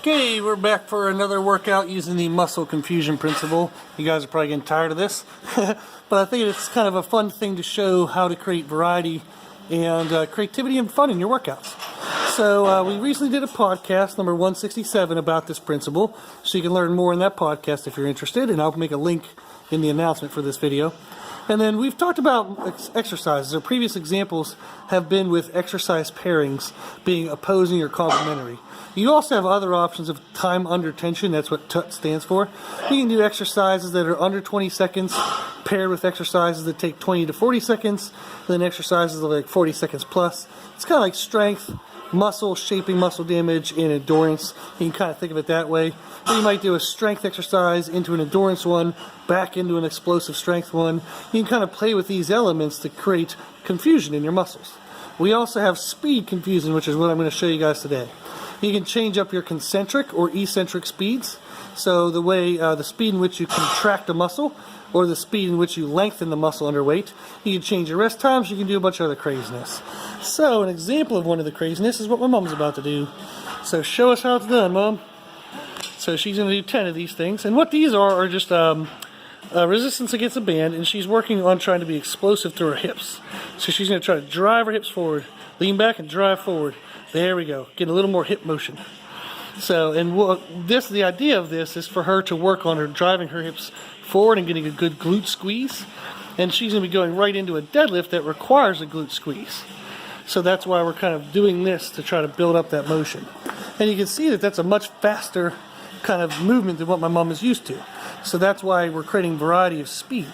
Okay, we're back for another workout using the muscle confusion principle. You guys are probably getting tired of this, but I think it's kind of a fun thing to show how to create variety and creativity and fun in your workouts. So we recently did a podcast, number 167, about this principle, so you can learn more in that podcast if you're interested, and I'll make a link in the announcement for this video. And then we've talked about exercises. Our previous examples have been with exercise pairings being opposing or complementary. You also have other options of time under tension. That's what TUT stands for. You can do exercises that are under 20 seconds paired with exercises that take 20 to 40 seconds, then exercises that are like 40 seconds plus. It's kind of like strength, muscle shaping, muscle damage, and endurance. You can kind of think of it that way. So you might do a strength exercise into an endurance one, back into an explosive strength one. You can kind of play with these elements to create confusion in your muscles. We also have speed confusion, which is what I'm going to show you guys today. You can change up your concentric or eccentric speeds. So the way the speed in which you contract a muscle or the speed in which you lengthen the muscle under weight. You can change your rest times. You can do a bunch of other craziness. So an example of one of the craziness is what my mom's about to do. So show us how it's done, Mom. So she's going to do 10 of these things. And what these are just resistance against a band, and she's working on trying to be explosive through her hips. So she's going to try to drive her hips forward, lean back and drive forward. There we go. Get a little more hip motion. So, and the idea of this is for her to work on her driving her hips forward and getting a good glute squeeze. And she's going to be going right into a deadlift that requires a glute squeeze. So that's why we're kind of doing this to try to build up that motion. And you can see that that's a much faster kind of movement than what my mom is used to. So that's why we're creating variety of speed.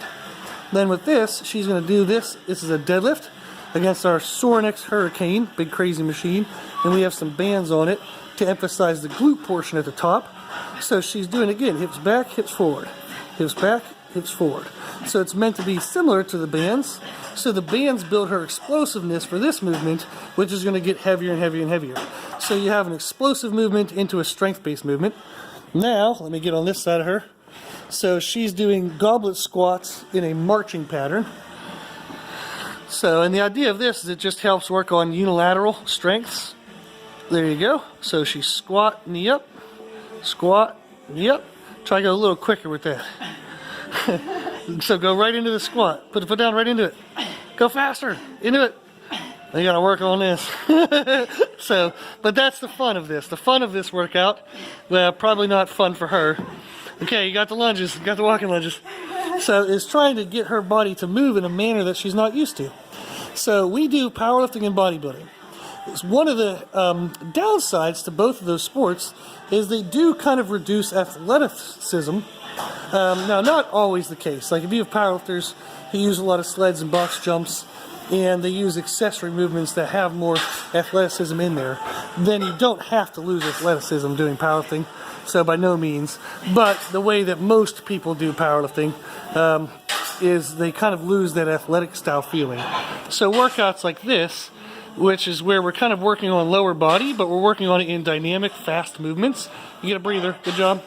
Then with this, she's going to do this. This is a deadlift against our Sorinex Hurricane, big crazy machine. And we have some bands on it to emphasize the glute portion at the top. So she's doing, again, hips back, hips forward. Hips back, hips forward. So it's meant to be similar to the bands. So the bands build her explosiveness for this movement, which is going to get heavier and heavier and heavier. So you have an explosive movement into a strength-based movement. Now, let me get on this side of her. So she's doing goblet squats in a marching pattern. So, and the idea of this is it just helps work on unilateral strengths. There you go. So she squat, knee up, squat, knee up. Try to go a little quicker with that. So go right into the squat. Put the foot down right into it. Go faster. Into it. You gotta work on this. So, but that's the fun of this. The fun of this workout, well, probably not fun for her. Okay, you got the lunges, you got the walking lunges. So it's trying to get her body to move in a manner that she's not used to. So we do powerlifting and bodybuilding. It's one of the downsides to both of those sports is they do kind of reduce athleticism. Now, not always the case. Like if you have powerlifters who use a lot of sleds and box jumps, and they use accessory movements that have more athleticism in there, then you don't have to lose athleticism doing powerlifting. So by no means. But the way that most people do powerlifting is they kind of lose that athletic style feeling. So workouts like this, which is where we're kind of working on lower body, but we're working on it in dynamic, fast movements. You get a breather. Good job.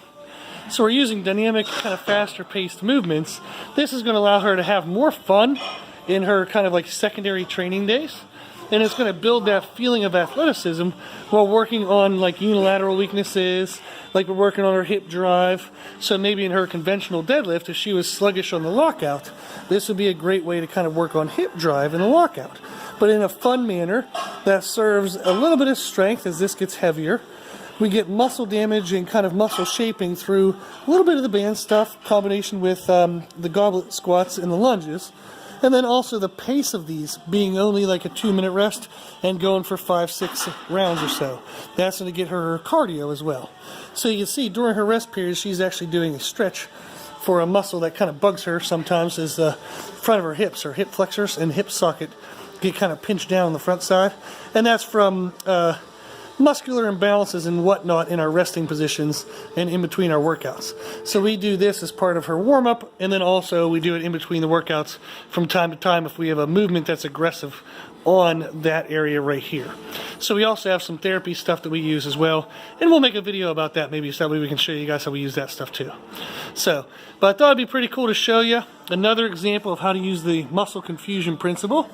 So we're using dynamic, kind of faster paced movements. This is going to allow her to have more fun in her kind of like secondary training days. And it's going to build that feeling of athleticism while working on like unilateral weaknesses, like we're working on her hip drive. So maybe in her conventional deadlift, if she was sluggish on the lockout, this would be a great way to kind of work on hip drive in the lockout. But in a fun manner that serves a little bit of strength as this gets heavier. We get muscle damage and kind of muscle shaping through a little bit of the band stuff, combination with the goblet squats and the lunges. And then also the pace of these being only like a 2-minute rest and going for 5-6 rounds or so. That's going to get her cardio as well. So you can see during her rest period, she's actually doing a stretch for a muscle that kind of bugs her sometimes is the front of her hips. Her hip flexors and hip socket get kind of pinched down on the front side. And that's from muscular imbalances and whatnot in our resting positions and in between our workouts. So we do this as part of her warm-up, and then also we do it in between the workouts from time to time if we have a movement that's aggressive on that area right here. So we also have some therapy stuff that we use as well, and we'll make a video about that maybe so that way we can show you guys how we use that stuff too. So, but I thought it'd be pretty cool to show you another example of how to use the muscle confusion principle,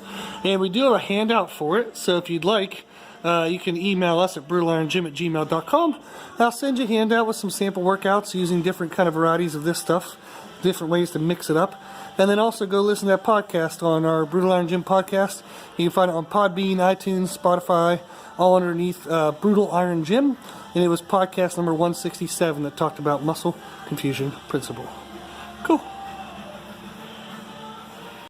and we do have a handout for it, so if you'd like, you can email us at brutaliron@gmail.com. I'll send you a handout with some sample workouts using different kind of varieties of this stuff, different ways to mix it up. And then also go listen to that podcast on our Brutal Iron Gym podcast. You can find it on Podbean, iTunes, Spotify, all underneath Brutal Iron Gym. And it was podcast number 167 that talked about muscle confusion principle. Cool.